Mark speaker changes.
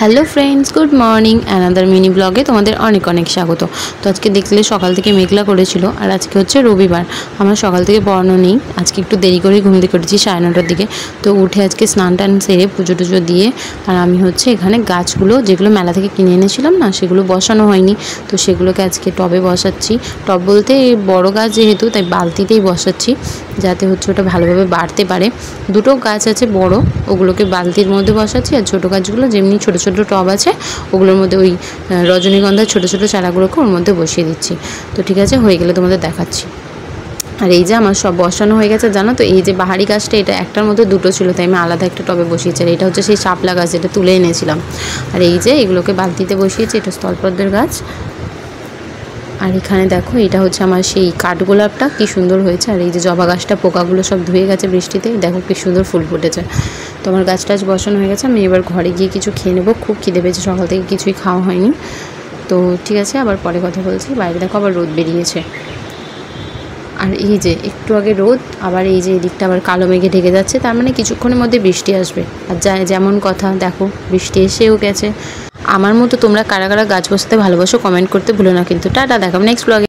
Speaker 1: Hello friends, good morning. Another mini ব্লগে তোমাদের অনেক অনেক স্বাগত। তো আজকে দেখলে সকাল থেকে মেঘলা করেছিল, আর আজকে হচ্ছে রবিবার। আমার সকাল থেকে পড়ানো নেই, আজকে একটু দেরি করে ঘুম থেকে উঠেছি 9:30টার দিকে। তো উঠে আজকে স্নান টান সেরে পুজো টুজো দিয়ে আর আমি হচ্ছে এখানে গাছগুলো যেগুলো মেলা থেকে কিনে এনেছিলাম না, সেগুলো বসানো হয়নি, তো সেগুলোকে আজকে টবে বসাচ্ছি। টব বলতে বড় গাছ যেহেতু, তাই বালতিতেই বসাচ্ছি, যাতে হচ্ছে ওটা ভালোভাবে বাড়তে পারে। দুটো গাছ আছে বড়, ওগুলোকে বালতির মধ্যে বসাচ্ছি, আর ছোটো গাছগুলো যেমনি ছোটো ছোটো টব আছে ওগুলোর মধ্যে ওই রজনীগন্ধার ছোটো ছোটো চারাগুলোকে ওর মধ্যে বসিয়ে দিচ্ছি। তো ঠিক আছে, হয়ে গেলে তোমাদের দেখাচ্ছি। আর এই যে আমার সব বসানো হয়ে গেছে, জানো তো। এই যে বাহারি গাছটা, এটা একটার মধ্যে দুটো ছিল, তাই আমি আলাদা একটা টবে বসিয়েছি। আর এটা হচ্ছে সেই শাপলা গাছ, এটা তুলে এনেছিলাম। আর এই যে এগুলোকে বালতিতে বসিয়েছি, এটা স্থলপদ্মের গাছ। আর এখানে দেখো, এটা হচ্ছে আমার সেই কাঠগোলাপটা, কি সুন্দর হয়েছে। আর এই যে জবা গাছটা, পোকাগুলো সব ধুয়ে গেছে বৃষ্টিতে, দেখো কি সুন্দর ফুল ফুটেছে। তো আমার গাছ টাছ বসানো হয়ে গেছে, আমি এবার ঘরে গিয়ে কিছু খেয়ে নেবো, খুব খিদে পেয়েছে, সকাল থেকে কিছুই খাওয়া হয়নি। তো ঠিক আছে, আবার পরে কথা বলছি। বাইরে দেখো আবার রোদ বেরিয়েছে, আর এই যে একটু আগে রোদ, আবার এই যে এদিকটা আবার কালো মেঘে ঢেকে যাচ্ছে, তার মানে কিছুক্ষণের মধ্যে বৃষ্টি আসবে। আর যেমন কথা, দেখো বৃষ্টি এসেও গেছে। আমার মতো তোমরা কারা কারা গাছ বসাতে ভালোবাসো কমেন্ট করতে ভুলো না কিন্তু। টাটা, দেখাবো নেক্সট ব্লগে।